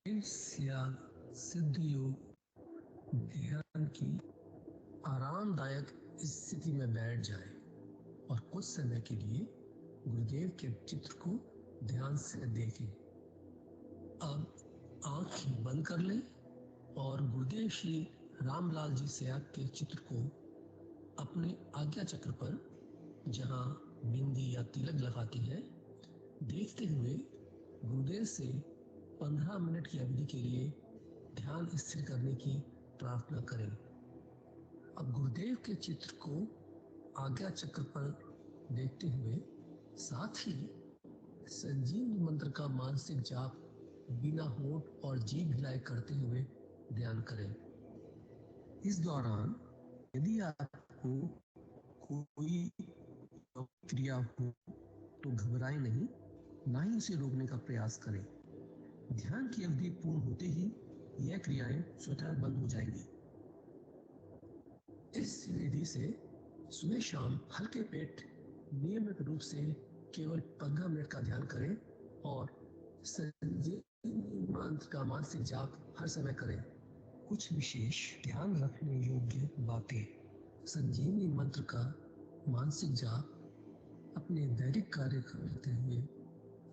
या सिद्ध योग ध्यान की आरामदायक स्थिति में बैठ जाए और कुछ समय के लिए गुरुदेव के चित्र को ध्यान से देखें। अब आंख बंद कर लें और गुरुदेव श्री रामलाल जी सयाग के चित्र को अपने आज्ञा चक्र पर, जहां बिंदी या तिलक लगाते हैं, देखते हुए गुरुदेव से 15 मिनट की अवधि के लिए ध्यान स्थिर करने की प्रार्थना करें। अब गुरुदेव के चित्र को आज्ञा चक्र पर देखते हुए साथ ही संजीवनी मंत्र का मानसिक जाप बिना होंठ और जीभ हिलाए करते हुए ध्यान करें। इस दौरान यदि आपको कोई क्रिया हो तो घबराएं नहीं, ना ही उसे रोकने का प्रयास करें। ध्यान की अवधि पूर्ण होते ही यह क्रियाएं स्वतः बंद हो जाएंगी। इस विधि से सुबह शाम हल्के पेट नियमित रूप से केवल 15 मिनट का ध्यान करें और संजीवनी मंत्र का मानसिक जाप हर समय करें। कुछ विशेष ध्यान रखने योग्य बातें। संजीवनी मंत्र का मानसिक जाप अपने दैनिक कार्य करते हुए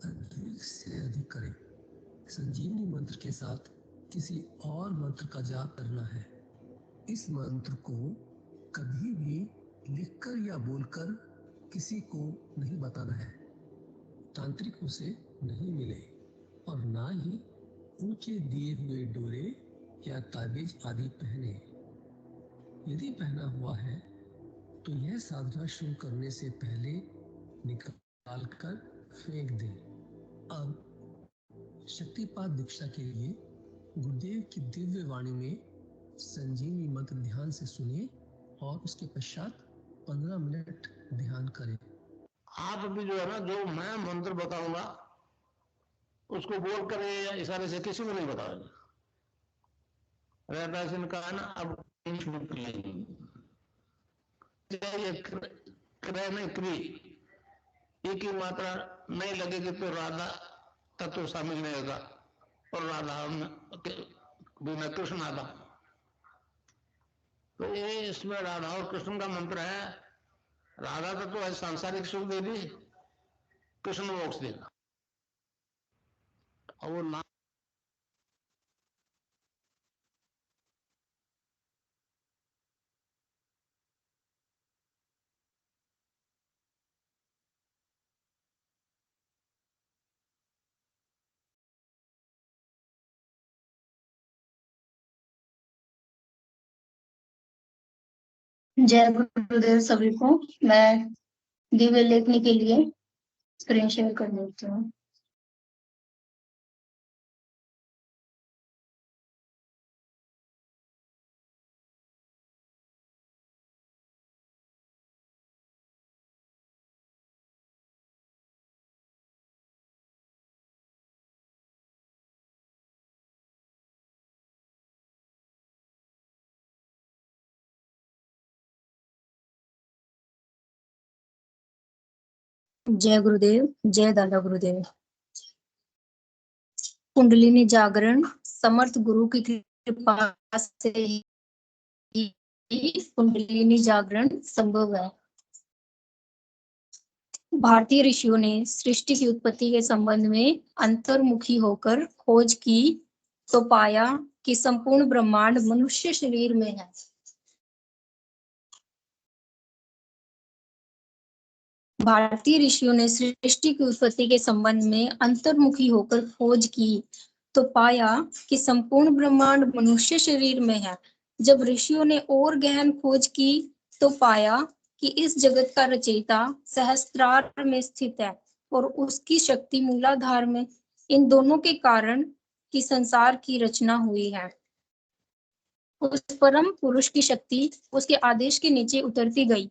अधिक से अधिक करें। संजीवनी मंत्र के साथ किसी और मंत्र का जाप करना है। इस मंत्र को कभी भी लिखकर या बोलकर किसी को नहीं बताना है। तांत्रिक उसे नहीं मिले और ना ही ऊंचे दिए हुए डोरे या ताबीज आदि पहने। यदि पहना हुआ है तो यह साधना शुरू करने से पहले निकाल कर फेंक दें। अब शक्तिपात दीक्षा के लिए गुरुदेव की दिव्य वाणी में संजीवनी मंत्र ध्यान से सुनिए और उसके पश्चात 15 मिनट ध्यान करें। आप अभी जो है ना, जो मैं मंत्र बताऊंगा उसको बोल कर या इशारे से किसी को नहीं बताओगे। रहता सिंह का है ना, अब शुरू कर क्रय में क्री एक ही मात्रा नहीं लगेगी तो राधा तत्व शामिल नहीं होगा और राधा बिना कृष्ण आधा। तो ये इसमें राधा और कृष्ण का मंत्र है। राधा तत्व है सांसारिक सुख देगी, कृष्ण मोक्ष देगा। और वो नाम जय गुरुदेव सभी को। मैं दिव्य लेखनी के लिए स्क्रीन शेयर कर देती हूँ। जय गुरुदेव, जय दादा गुरुदेव। कुंडलिनी जागरण समर्थ गुरु की कृपा से ही कुंडलिनी जागरण संभव है। भारतीय ऋषियों ने सृष्टि की उत्पत्ति के संबंध में अंतर्मुखी होकर खोज की तो पाया कि संपूर्ण ब्रह्मांड मनुष्य शरीर में है। भारतीय ऋषियों ने सृष्टि की उत्पत्ति के संबंध में अंतर्मुखी होकर खोज की तो पाया कि संपूर्ण ब्रह्मांड मनुष्य शरीर में है। जब ऋषियों ने और गहन खोज की तो पाया कि इस जगत का रचयिता सहस्त्रार में स्थित है और उसकी शक्ति मूलाधार में। इन दोनों के कारण की संसार की रचना हुई है। उस परम पुरुष की शक्ति उसके आदेश के नीचे उतरती गई।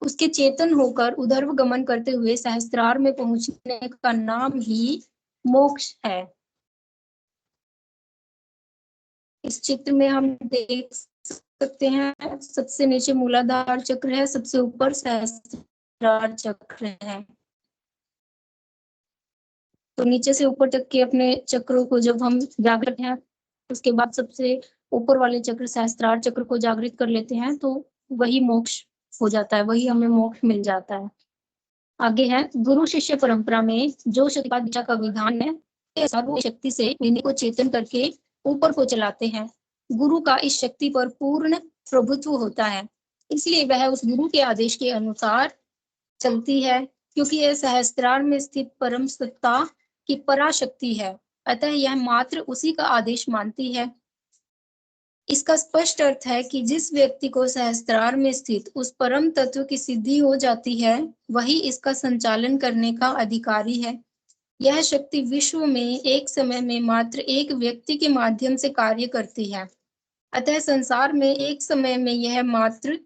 उसके चेतन होकर उधर्व गमन करते हुए सहस्त्रार में पहुंचने का नाम ही मोक्ष है। इस चित्र में हम देख सकते हैं, सबसे नीचे मूलाधार चक्र है, सबसे ऊपर सहस्त्रार चक्र है। तो नीचे से ऊपर तक के अपने चक्रों को जब हम जागृत हैं, उसके बाद सबसे ऊपर वाले चक्र सहस्त्रार चक्र को जागृत कर लेते हैं, तो वही मोक्ष हो जाता है, वही हमें मोक्ष मिल जाता है। आगे है गुरु शिष्य परंपरा में जो शक्तिपात दीक्षा का विधान है, वो शक्ति से इन्हीं को चेतन करके ऊपर को चलाते हैं। गुरु का इस शक्ति पर पूर्ण प्रभुत्व होता है, इसलिए वह उस गुरु के आदेश के अनुसार चलती है, क्योंकि यह सहस्त्रार में स्थित परम सत्ता की पराशक्ति है, अतः यह मात्र उसी का आदेश मानती है। इसका स्पष्ट अर्थ है कि जिस व्यक्ति को सहस्त्रार में स्थित उस परम तत्व की सिद्धि हो जाती है, वही इसका संचालन करने का अधिकारी है। यह शक्ति विश्व में एक समय में मात्र एक व्यक्ति के माध्यम से कार्य करती है, अतः संसार में एक समय में यह मात्र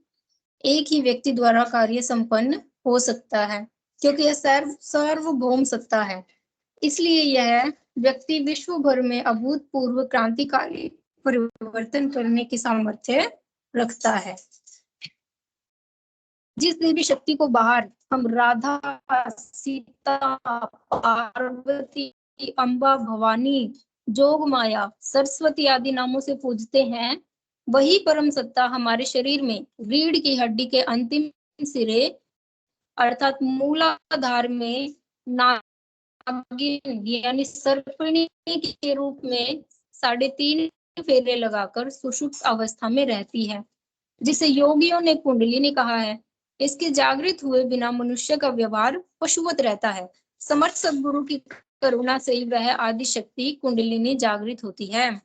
एक ही व्यक्ति द्वारा कार्य संपन्न हो सकता है, क्योंकि यह सार्वभौम सत्ता है। इसलिए यह व्यक्ति विश्व भर में अभूतपूर्व क्रांतिकारी परिवर्तन करने की सामर्थ्य रखता है। जिस देवी शक्ति को बाहर हम राधा, सीता, पार्वती, अम्बा, भवानी, जोग माया, सरस्वती आदि नामों से पूजते हैं, वही परम सत्ता हमारे शरीर में रीढ़ की हड्डी के अंतिम सिरे अर्थात मूलाधार में नागिन यानी सर्पिणी के रूप में 3.5 फेरे लगाकर सुषुप्त अवस्था में रहती है, जिसे योगियों ने कुंडलिनी कहा है। इसके जागृत हुए बिना मनुष्य का व्यवहार पशुवत रहता है। समर्थ सद्गुरु की करुणा से वह आदि शक्ति कुंडलिनी जागृत होती है।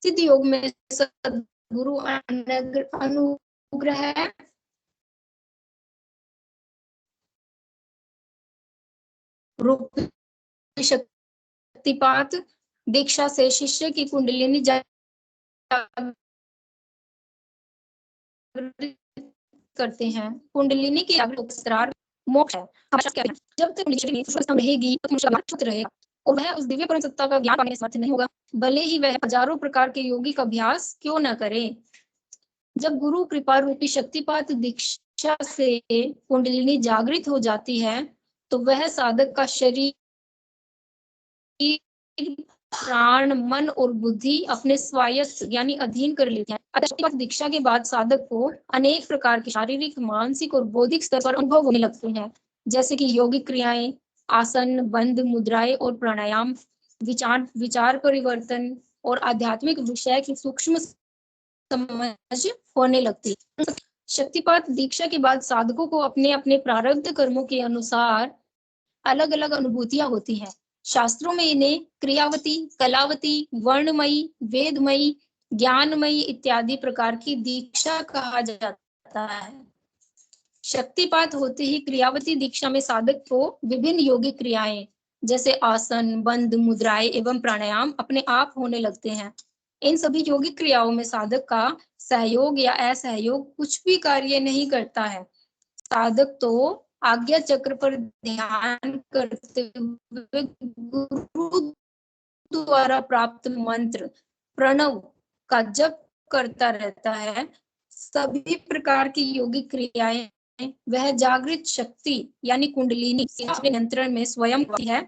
सिद्ध योग में सद्गुरु अनुग्रह रूप शक्तिपात दीक्षा से शिष्य की कुंडलिनी करते हैं। कुंडलिनी की जागृत मोक्ष है। जब तक कुंडलिनी रहेगी तो रहेगा और वह उस दिव्य परम सत्ता का ज्ञान पाने में समर्थ नहीं होगा, भले ही वह हजारों प्रकार के योगी का अभ्यास क्यों न करे। जब गुरु कृपा रूपी शक्तिपात दीक्षा से कुंडलिनी जागृत हो जाती है, तो वह साधक का शरीर, प्राण, मन और बुद्धि अपने स्वायत्त यानी अधीन कर लेते हैं। शक्तिपात दीक्षा के बाद साधक को अनेक प्रकार के शारीरिक, मानसिक और बौद्धिक स्तर पर अनुभव होने लगते हैं, जैसे कि योगिक क्रियाएं, आसन, बंध, मुद्राएं और प्राणायाम, विचार परिवर्तन और आध्यात्मिक विषय की सूक्ष्म समझ होने लगती है। शक्तिपात दीक्षा के बाद साधकों को अपने अपने प्रारब्ध कर्मों के अनुसार अलग अलग अनुभूतियां होती हैं। शास्त्रों में इन्हें क्रियावती, कलावती, वर्णमयी, वेदमयी, ज्ञानमयी इत्यादि प्रकार की दीक्षा कहा जाता है। शक्तिपात होते ही क्रियावती दीक्षा में साधक को विभिन्न योगिक क्रियाएं जैसे आसन, बंध, मुद्राएं एवं प्राणायाम अपने आप होने लगते हैं। इन सभी योगिक क्रियाओं में साधक का सहयोग या असहयोग कुछ भी कार्य नहीं करता है। साधक तो आज्ञा चक्र पर ध्यान करते हुए गुरु द्वारा प्राप्त मंत्र प्रणव का जप करता रहता है। सभी प्रकार की योगिक क्रियाएं वह जागृत शक्ति यानी कुंडलिनी के नियंत्रण में स्वयं है।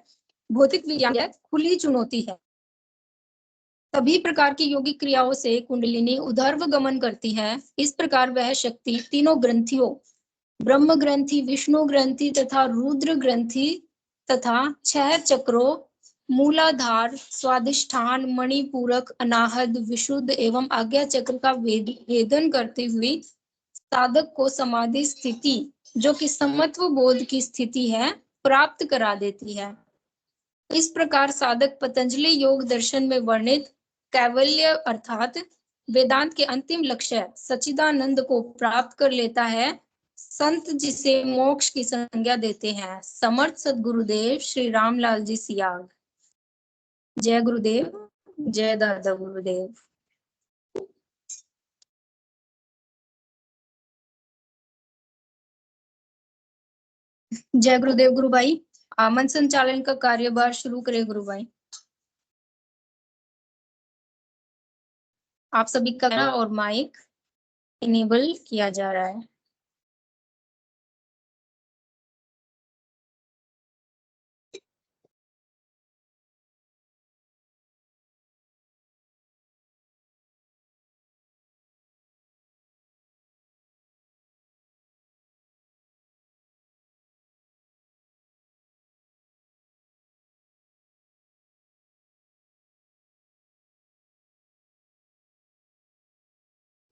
भौतिक विज्ञान खुली चुनौती है। सभी प्रकार की योगिक क्रियाओं से कुंडलिनी उधर्व गमन करती है। इस प्रकार वह शक्ति तीनों ग्रंथियों ब्रह्म ग्रंथि, विष्णु ग्रंथि तथा रुद्र ग्रंथि तथा 6 चक्रों मूलाधार, स्वादिष्ठान, मणिपूरक, अनाहद, विशुद्ध एवं आज्ञा चक्र का वेदन करते हुए साधक को समाधि स्थिति, जो कि समत्व बोध की स्थिति है, प्राप्त करा देती है। इस प्रकार साधक पतंजलि योग दर्शन में वर्णित कैवल्य अर्थात वेदांत के अंतिम लक्ष्य सच्चिदानंद को प्राप्त कर लेता है। संत जिसे मोक्ष की संज्ञा देते हैं। समर्थ सद्गुरुदेव श्री रामलाल जी सियाग। जय गुरुदेव, जय दादा गुरुदेव। जय गुरुदेव। गुरु भाई, आमन संचालन का कार्यभार शुरू करें। गुरु भाई, आप सभी का कैमरा और माइक इनेबल किया जा रहा है।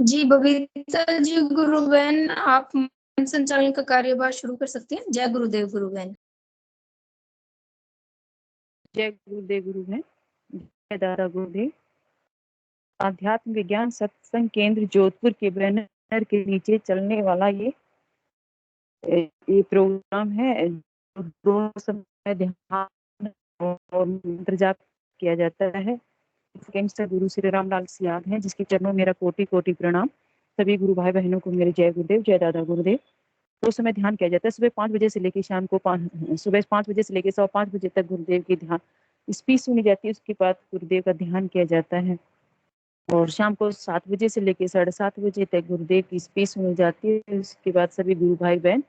जी बबीता जी, गुरु बहन आप संचालन का कार्यभार शुरू कर सकती हैं। जय गुरुदेव गुरु बहन। जय गुरुदेव गुरु बहन, जय दादा गुरुदेव। आध्यात्म विज्ञान सत्संग केंद्र जोधपुर के बैनर के नीचे चलने वाला ये प्रोग्राम है। दोनों समय ध्यान और मंत्र जाप किया जाता है। गैंगस्टर गुरु श्री रामलाल सियाद हैं, जिसके चरणों मेरा कोटि कोटि प्रणाम। सभी गुरु भाई बहनों को मेरे जय गुरुदेव, जय दादा गुरुदेव। तो समय ध्यान किया जाता है सुबह 5 बजे से लेकर शाम को सुबह 5 बजे से लेकर 5 बजे तक गुरुदेव की ध्यान स्पीच सुनी जाती है। उसके बाद गुरुदेव का ध्यान किया जाता है और शाम को 7 बजे से लेकर 7:30 बजे तक गुरुदेव की स्पीच सुनी जाती है। उसके बाद सभी गुरु भाई बहन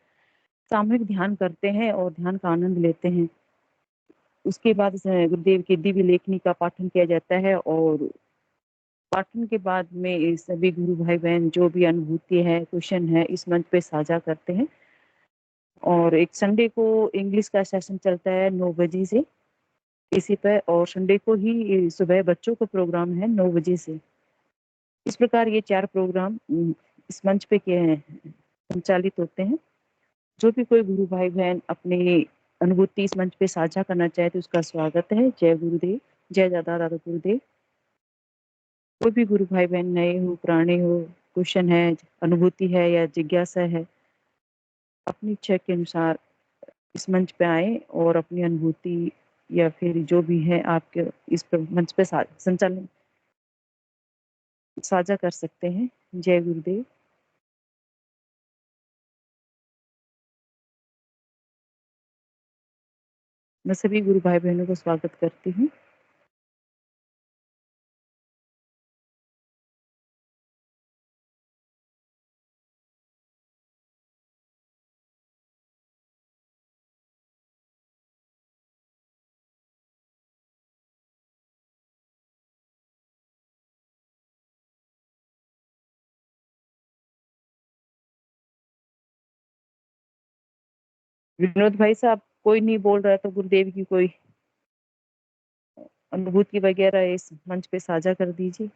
सामूहिक ध्यान करते हैं और ध्यान का आनंद लेते हैं। उसके बाद गुरुदेव की दिव्य लेखनी का पाठन किया जाता है और पाठन के बाद में सभी गुरु भाई बहन जो भी अनुभूति है, क्वेश्चन है, इस मंच पे साझा करते हैं। और एक संडे को इंग्लिश का सेशन चलता है 9 बजे से इसी पर, और संडे को ही सुबह बच्चों का प्रोग्राम है 9 बजे से। इस प्रकार ये 4 प्रोग्राम इस मंच पे संचालित होते हैं। जो भी कोई गुरु भाई बहन अपनी अनुभूति इस मंच पे साझा करना चाहे तो उसका स्वागत है। जय गुरुदेव, जय दादा दादा गुरुदेव। कोई भी गुरु भाई बहन नए हो, पुराने हो, क्वेश्चन है, अनुभूति है या जिज्ञासा है, अपनी इच्छा के अनुसार इस मंच पे आए और अपनी अनुभूति या फिर जो भी है आपके इस पर मंच पे संचालन साझा कर सकते हैं। जय गुरुदेव। मैं सभी गुरु भाई बहनों को स्वागत करती हूँ। विनोद भाई साहब, कोई नहीं बोल रहा तो गुरुदेव की कोई अनुभूति वगैरह इस मंच पे साझा कर दीजिए।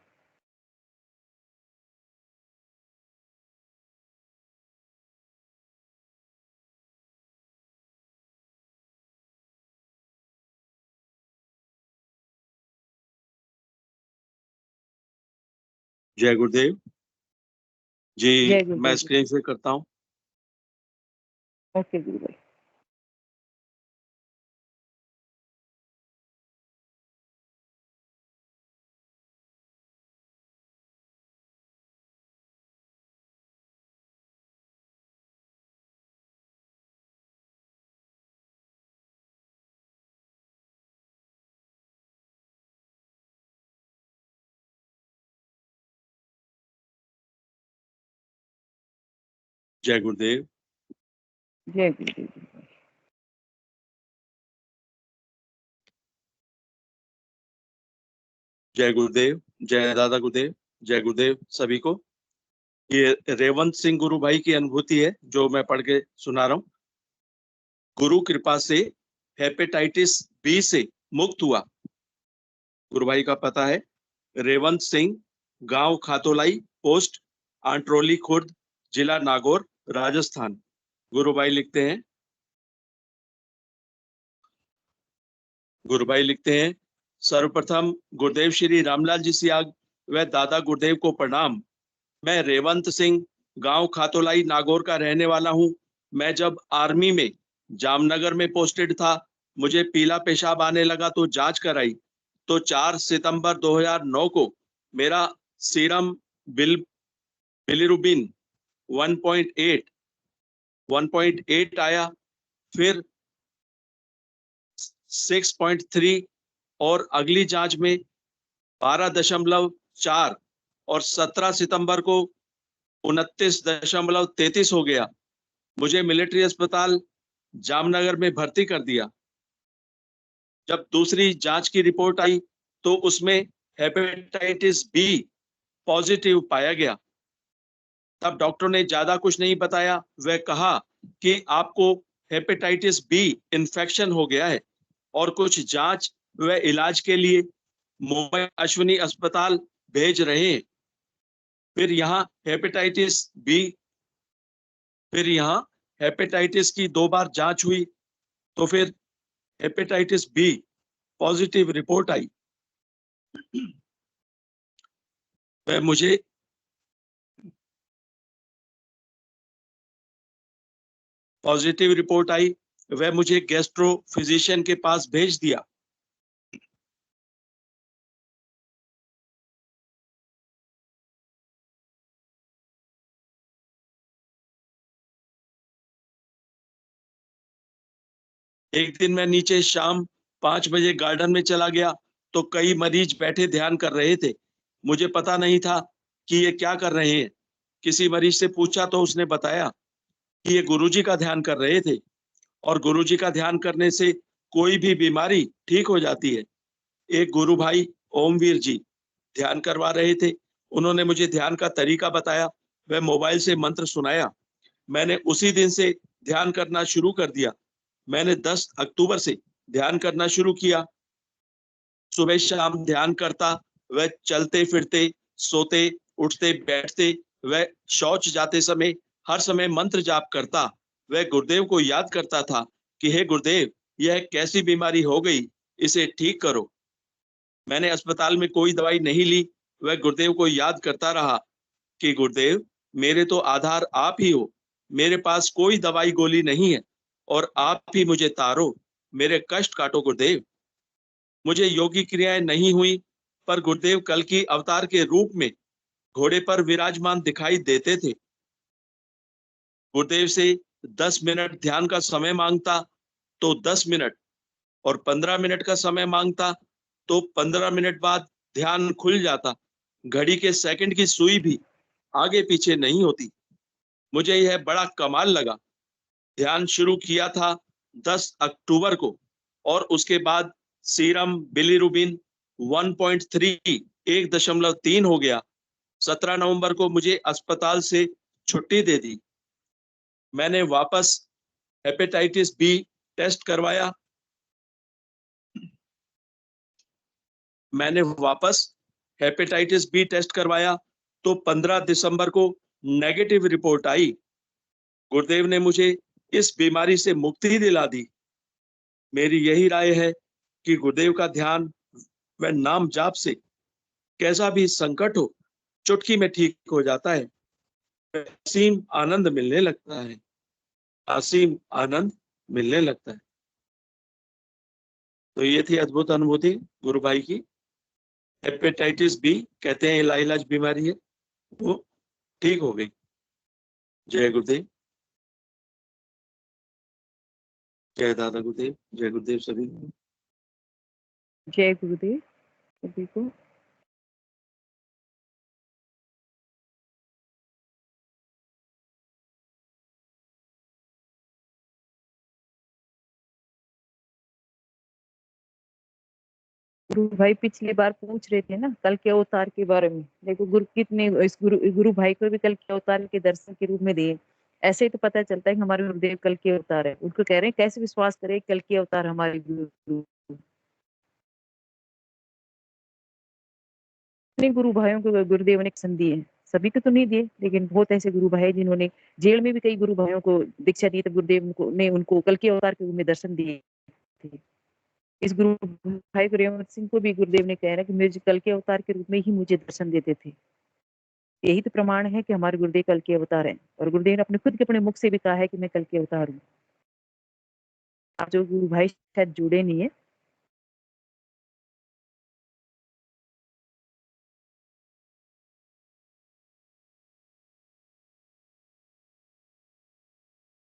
जय गुरुदेव जी। जय गुरुदेव। मैं स्क्रीन शेयर करता हूँ। ओके गुरु भाई। जय गुरुदेव। जय गुरुदेव। जय गुरुदेव, जय दादा गुरुदेव, जय गुरुदेव सभी को। ये रेवंत सिंह गुरु भाई की अनुभूति है जो मैं पढ़ के सुना रहा हूँ। गुरु कृपा से हेपेटाइटिस बी से मुक्त हुआ। गुरु भाई का पता है रेवंत सिंह, गांव खातोलाई, पोस्ट आंट्रोली खुर्द, जिला नागौर, राजस्थान। गुरु भाई लिखते हैं सर्वप्रथम गुरुदेव श्री रामलाल जी सियाग व दादा गुरुदेव को प्रणाम। मैं रेवंत सिंह, गांव खातोलाई, नागौर का रहने वाला हूं। मैं जब आर्मी में जामनगर में पोस्टेड था, मुझे पीला पेशाब आने लगा तो जांच कराई तो 4 सितंबर 2009 को मेरा सीरम बिलिरुबिन 1.8 आया, फिर 6.3 और अगली जांच में 12.4 और 17 सितंबर को 29.33 हो गया। मुझे मिलिट्री अस्पताल जामनगर में भर्ती कर दिया। जब दूसरी जांच की रिपोर्ट आई तो उसमें हेपेटाइटिस बी पॉजिटिव पाया गया। तब डॉक्टर ने ज्यादा कुछ नहीं बताया, वह कहा कि आपको हेपेटाइटिस बी इन्फेक्शन हो गया है और कुछ जांच व इलाज के लिए मुंबई अश्विनी अस्पताल भेज रहे हैं। फिर यहाँ हेपेटाइटिस बी, फिर यहाँ हेपेटाइटिस की 2 बार जांच हुई, तो फिर हेपेटाइटिस बी पॉजिटिव रिपोर्ट आई। वह मुझे पॉजिटिव रिपोर्ट आई, वह मुझे गैस्ट्रो फिजिशियन के पास भेज दिया। एक दिन मैं नीचे शाम 5 बजे गार्डन में चला गया तो कई मरीज बैठे ध्यान कर रहे थे। मुझे पता नहीं था कि ये क्या कर रहे हैं। किसी मरीज से पूछा तो उसने बताया कि ये गुरुजी का ध्यान कर रहे थे और गुरुजी का ध्यान करने से कोई भी बीमारी ठीक हो जाती है। एक गुरु भाई ओमवीर जी ध्यान करवा रहे थे। उन्होंने मुझे ध्यान का तरीका बताया, वह मोबाइल से मंत्र सुनाया। मैंने उसी दिन से ध्यान करना शुरू कर दिया। मैंने 10 अक्टूबर से ध्यान करना शुरू किया। सुबह शाम ध्यान करता, वह चलते फिरते, सोते, उठते, बैठते, वह शौच जाते समय हर समय मंत्र जाप करता। वह गुरुदेव को याद करता था कि हे गुरुदेव, यह कैसी बीमारी हो गई, इसे ठीक करो। मैंने अस्पताल में कोई दवाई नहीं ली। वह गुरुदेव को याद करता रहा कि गुरुदेव, मेरे तो आधार आप ही हो, मेरे पास कोई दवाई गोली नहीं है और आप ही मुझे तारो, मेरे कष्ट काटो गुरुदेव। मुझे योगी क्रियाएं नहीं हुई, पर गुरुदेव कल की अवतार के रूप में घोड़े पर विराजमान दिखाई देते थे। गुरुदेव से 10 मिनट ध्यान का समय मांगता तो 10 मिनट, और 15 मिनट का समय मांगता तो 15 मिनट बाद ध्यान खुल जाता। घड़ी के सेकंड की सुई भी आगे पीछे नहीं होती। मुझे यह बड़ा कमाल लगा। ध्यान शुरू किया था 10 अक्टूबर को और उसके बाद सीरम बिलीरुबिन 1.3 1.3 हो गया। 17 नवंबर को मुझे अस्पताल से छुट्टी दे दी। मैंने वापस हेपेटाइटिस बी टेस्ट करवाया। मैंने वापस हेपेटाइटिस बी टेस्ट करवाया तो 15 दिसंबर को नेगेटिव रिपोर्ट आई। गुरुदेव ने मुझे इस बीमारी से मुक्ति दिला दी। मेरी यही राय है कि गुरुदेव का ध्यान व नाम जाप से कैसा भी संकट हो, चुटकी में ठीक हो जाता है। असीम आनंद मिलने लगता है, असीम आनंद मिलने लगता है। तो ये थी अद्भुत अनुभूति गुरु भाई की। हेपेटाइटिस बी कहते हैं इलाज बीमारी है, वो ठीक हो गई। जय गुरुदेव, जय दादा गुरुदेव, जय गुरुदेव सभी को। जय गुरुदेव सभी को। गुरु भाई पिछली बार पूछ रहे थे ना कल के अवतार के बारे में। देखो गुरु कितने इस गुरु भाई को भी कल के अवतार के दर्शन के रूप में दिए। ऐसे ही तो पता चलता है कि हमारे गुरुदेव कल के अवतार है। उनको कह रहे हैं कैसे विश्वास करें कल के अवतार हमारे गुरु। अपने गुरु भाइयों को गुरुदेव ने संधि है, सभी को तो नहीं दिए, लेकिन बहुत ऐसे गुरु भाई जिन्होंने जेल में भी कई गुरु भाइयों को दीक्षा दी, तो गुरुदेव ने उनको कल के अवतार के रूप में दर्शन दिए थे। इस गुरु भाई रेवंत सिंह को भी गुरुदेव ने कह रहा है कि मुझे कल के अवतार के रूप में ही मुझे दर्शन देते थे। यही तो प्रमाण है कि हमारे गुरुदेव कल के अवतार हैं। और गुरुदेव ने अपने खुद के अपने मुख से भी कहा है कि मैं कल के अवतार हूँ। आप जो गुरु भाई शायद जुड़े नहीं है,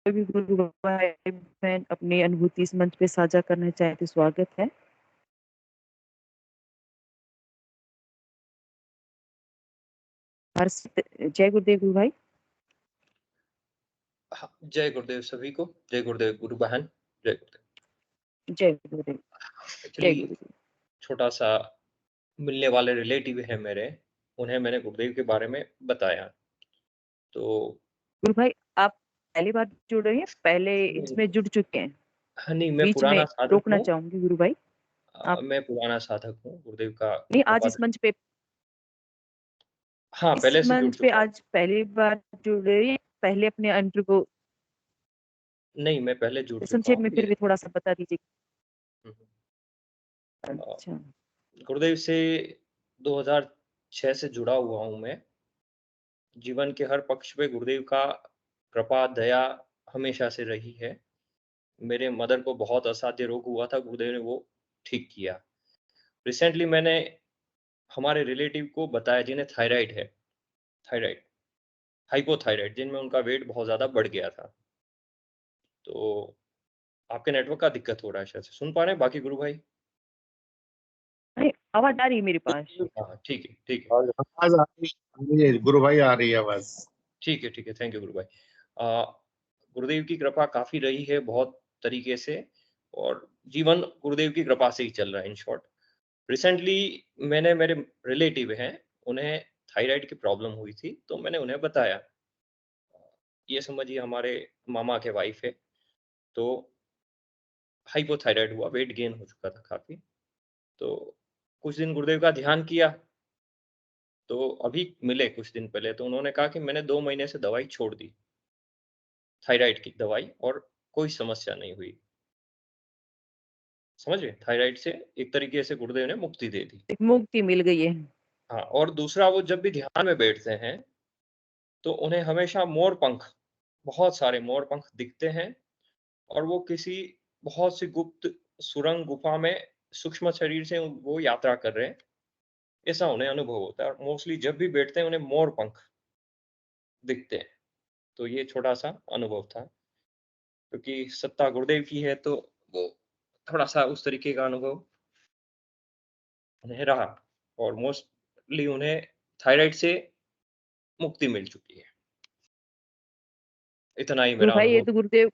भी गुरु भाई बहन अपनी अनुभूति इस मंच पे साझा करना चाहे तो स्वागत है। जय गुरुदेव गुरु भाई। जय गुरुदेव सभी को। जय गुरुदेव गुरु बहन। जय गुरुदेव। जय गुरुदेव। जय एक्चुअली गुरुदेव। छोटा सा मिलने वाले रिलेटिव है मेरे, उन्हें मैंने गुरुदेव के बारे में बताया। तो गुरु भाई आप पहली बार जुड़ रहे हैं, पहले इसमें जुड़ चुके हैं? हाँ नहीं, मैं बीच पुराना में साधक रोकना हूँ। चाहूंगी गुरु भाई। आप मैं पुराना साधक हूँ गुरुदेव का। नहीं, आज इस मंच पे हाँ, इस पहले से जुड़ मंच पे चुका हूँ। आज पहली बार जुड़े हैं, पहले अपने एंट्री को नहीं, मैं पहले जुड़ चुका संक्षेप में हूँ। फिर भी थोड़ा सा बता दीजिए। हुँ, हुँ। अच्छा, गुरुदेव से 2006 से जुड़ा हुआ हूँ मैं। जीवन के हर पक्ष पे गुरुदेव का कृपा, दया हमेशा से रही है। मेरे मदर को बहुत असाध्य रोग हुआ था, गुरुदेव ने वो ठीक किया। रिसेंटली मैंने हमारे रिलेटिव को बताया जिन्हें थायराइड है, थायराइड, हाइपोथायराइड जिनमें उनका वेट बहुत ज़्यादा बढ़ गया था। तो आपके नेटवर्क का दिक्कत हो रहा है शायद से। सुन पा रहे हैं बाकी गुरु भाई? नहीं आवाज आ रही है मेरे पास। हाँ, ठीक है, ठीक है। और आवाज आ रही है, गुरु भाई आ रही है आवाज। ठीक है, ठीक है। थैंक यू गुरु भाई। गुरुदेव की कृपा काफ़ी रही है बहुत तरीके से और जीवन गुरुदेव की कृपा से ही चल रहा है इन शॉर्ट। रिसेंटली मैंने मेरे रिलेटिव हैं, उन्हें थायराइड की प्रॉब्लम हुई थी, तो मैंने उन्हें बताया। ये समझिए हमारे मामा के वाइफ है, तो हाइपोथायराइड हुआ, वेट गेन हो चुका था काफ़ी। तो कुछ दिन गुरुदेव का ध्यान किया, तो अभी मिले कुछ दिन पहले, तो उन्होंने कहा कि मैंने 2 महीने से दवाई छोड़ दी, थायराइड की दवाई और कोई समस्या नहीं हुई। समझ रहे? थायराइड से एक तरीके से गुरुदेव ने मुक्ति दे दी। एक मुक्ति मिल गई है। हाँ, और दूसरा वो जब भी ध्यान में बैठते हैं, तो उन्हें हमेशा मोर-पंख, बहुत सारे मोर-पंख दिखते हैं और वो किसी बहुत सी गुप्त सुरंग गुफा में सूक्ष्म शरीर से वो यात्रा कर रहे हैं, ऐसा उन्हें अनुभव होता है और मोस्टली जब भी बैठते हैं उन्हें मोर-पंख दिखते हैं। तो ये छोटा-सा अनुभव था, क्योंकि सत्ता गुरुदेव की है तो वो थोड़ा-सा उस तरीके का अनुभव उन्हें रहा और मोस्टली उन्हें थायराइड से मुक्ति मिल चुकी है। इतना ही गुरु मेरा भाई ये अनुभव। तो गुरुदेव,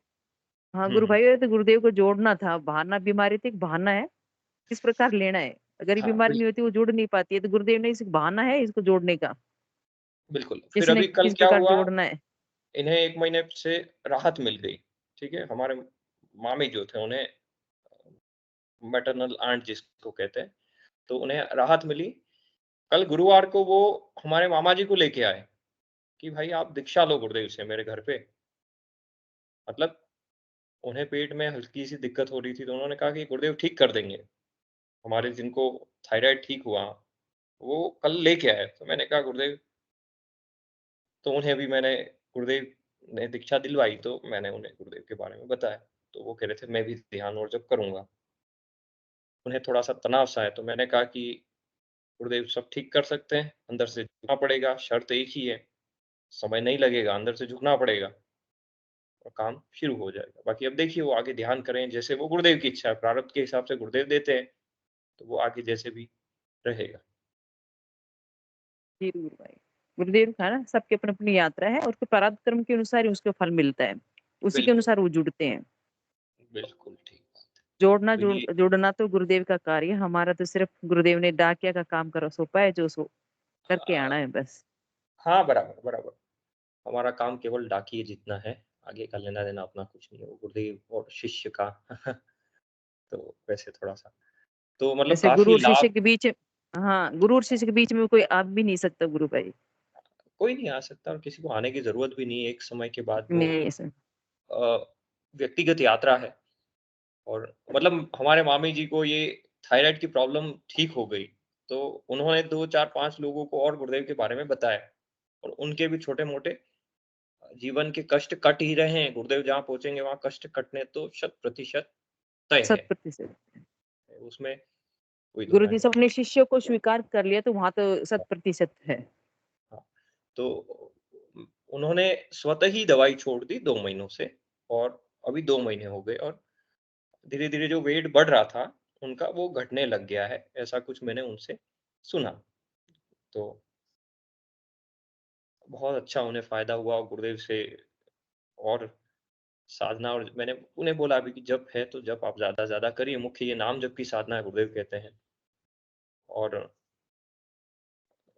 हाँ हुँ, गुरु हुँ। भाई ये तो गुरुदेव को जोड़ना था। बहाना बीमारी थी, एक बहाना है, किस प्रकार लेना है। अगर ये हाँ, बीमारी नहीं होती वो जुड़ नहीं पाती है, तो गुरुदेव ने इस बहाना है इसको जोड़ने का, बिल्कुल। फिर किसी ने अभी कल किस क्या प्रकार हुआ, जोड़ना है। इन्हें 1 महीने से राहत मिल गई, ठीक है? हमारे मामी जो थे उन्हें मैटरनल आंट जिसको कहते हैं, तो उन्हें राहत मिली। कल गुरुवार को वो हमारे मामा जी को लेके आए कि भाई आप दीक्षा लो गुरुदेव से मेरे घर पे। मतलब उन्हें पेट में हल्की-सी दिक्कत हो रही थी, तो उन्होंने कहा कि गुरुदेव ठीक कर देंगे। हमारे जिनको थायराइड ठीक हुआ, वो कल लेके आए। तो मैंने कहा गुरुदेव, तो उन्हें भी मैंने गुरुदेव ने दीक्षा दिलवाई, तो मैंने उन्हें गुरुदेव के बारे में बताया। तो वो कह रहे थे मैं भी ध्यान और जप करूँगा। उन्हें थोड़ा-सा तनाव-सा है, तो मैंने कहा कि गुरुदेव सब ठीक कर सकते हैं, अंदर से झुकना पड़ेगा, शर्त एक ही है, समय नहीं लगेगा, अंदर से झुकना पड़ेगा और काम शुरू हो जाएगा। बाकी अब देखिए वो आगे ध्यान करें, जैसे वो गुरुदेव की इच्छा है, प्रारब्ध के हिसाब से गुरुदेव देते हैं, तो वो आगे जैसे भी रहेगा। जी गुरु भाई, गुरुदेव का ना सबकी अपनी अपनी यात्रा है और उसके प्रारब्ध कर्म के अनुसार ही उसको फल मिलता है, उसी के बिल्कुल, अनुसार वो जुड़ते हैं। बिल्कुल ठीक बात है। जोड़ना तो ये जोड़ना तो गुरुदेव का कार्य है, हमारा तो सिर्फ गुरुदेव ने डाकिया का काम करो सौंपा है, जो सो करके अ, आना है बस। हाँ, बराबर, बराबर। हमारा काम केवल डाकिए जितना है, आगे का लेना-देना अपना कुछ नहीं है, वो गुरुदेव और शिष्य का तो वैसे थोड़ा-सा तो मतलब जैसे गुरु काफ़ी और शिष्य लाभ। के बीच, हाँ गुरु और शिष्य के बीच में कोई आ भी नहीं सकता गुरु भाई। कोई नहीं आ सकता और किसी को आने की ज़रूरत भी नहीं है, एक समय के बाद वो मेरे ऐसा अ, व्यक्तिगत यात्रा है और मतलब हमारे मामी जी को ये थायराइड की प्रॉब्लम ठीक हो गई, तो उन्होंने 2, 4, 5 लोगों को और गुरुदेव के बारे में बताया और उनके भी छोटे-मोटे जीवन के कष्ट कट ही रहे हैं, गुरुदेव जहाँ पहुँचेंगे वहाँ कष्ट कटने तो शत प्रतिशत तय है, 100%। उसमें कोई गुरु दोहराए जी नहीं। से अपने शिष्यों को स्वीकार कर लिया तो वहां तो 100% है। हाँ, तो उन्होंने स्वतः ही दवाई छोड़ दी 2 महीनों से और अभी 2 महीने हो गए और धीरे-धीरे जो वेट बढ़ रहा था, उनका वो घटने लग गया है, ऐसा कुछ मैंने उनसे सुना। तो बहुत अच्छा उन्हें फ़ायदा हुआ और गुरुदेव से और साधना और मैंने उन्हें बोला अभी कि जप है तो जप आप ज़्यादा से ज़्यादा करिए, मुख्य ये नाम जप की साधना है गुरुदेव कहते हैं। और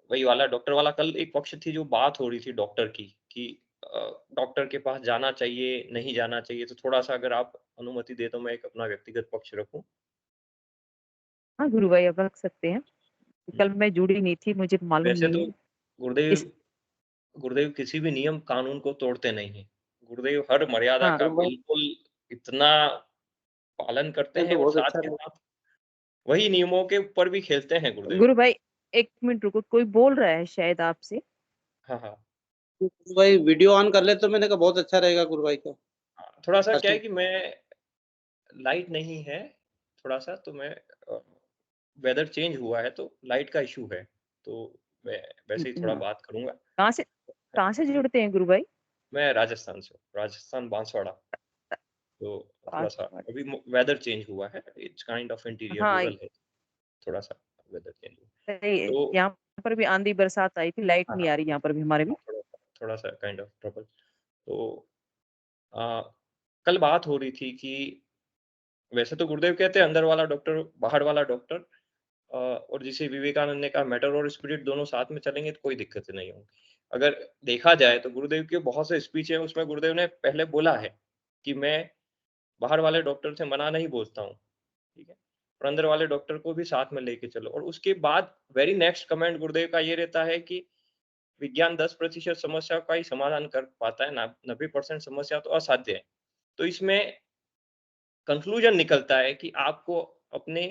वही वाला डॉक्टर वाला कल एक पक्ष थी जो बात हो रही थी डॉक्टर की कि अ, डॉक्टर के पास जाना चाहिए, नहीं जाना चाहिए, तो थोड़ा-सा अगर आप अनुमति दें तो मैं एक अपना व्यक्तिगत पक्ष रखूँ। हाँ गुरु भाई अब रख सकते हैं। हुँ, कल मैं जुड़ी नहीं थी, मुझे मालूम वैसे नहीं तो है। गुरुदेव गुरुदेव किसी भी नियम कानून को तोड़ते नहीं है। गुरुदेव हर मर्यादा हाँ का बिल्कुल इतना पालन करते ये हैं तो और बहुत साथ अच्छा के है। साथ वही नियमों के ऊपर भी खेलते हैं गुरुदेव। गुरु भाई, एक मिनट रुको, कोई बोल रहा है शायद आपसे। हाँ, हाँ। गुरु भाई वीडियो ऑन कर ले तो मैंने कहा बहुत अच्छा रहेगा गुरु भाई का। हाँ, थोड़ा-सा क्या है ताकि कि मैं लाइट नहीं है थोड़ा-सा, तो मैं वेदर चेंज हुआ है तो लाइट का इश्यू है। तो मैं वैसे ही थोड़ा बात करूँगा। कहाँ से जुड़ते हैं गुरु भाई? मैं राजस्थान से हूँ, राजस्थान बांसवाड़ा। तो थोड़ा-सा बांसवाड़ा। अभी वेदर चेंज हुआ है। इट्स काइंड ऑफ इंटीरियर हाँ, रूरल है। थोड़ा-सा वेदर चेंज हुआ। सही है। तो यहाँ पर भी आंधी बरसात आई थी, लाइट हाँ, नहीं हाँ, आ रही यहाँ पर भी, हमारे भी। थोड़ा-सा थोड़ा-सा काइंड ऑफ ट्रबल। तो अ, कल बात हो रही थी कि वैसे तो गुरुदेव कहते हैं अंदर वाला डॉक्टर, बाहर वाला डॉक्टर। और जिसे विवेकानंद ने कहा मैटर और स्पिरिट दोनों साथ में चलेंगे तो कोई दिक्कत नहीं होगी। अगर देखा जाए तो गुरुदेव के बहुत से स्पीच हैं, उसमें गुरुदेव ने पहले बोला है कि मैं बाहर वाले डॉक्टर से मना नहीं बोलता हूँ, ठीक है? और अंदर वाले डॉक्टर को भी साथ में लेके चलो। और उसके बाद वेरी नेक्स्ट कमेंट गुरुदेव का ये रहता है कि विज्ञान 10% समस्या का ही समाधान कर पाता है, ना 90% समस्या तो असाध्य है। तो इसमें कंक्लूजन निकलता है कि आपको अपने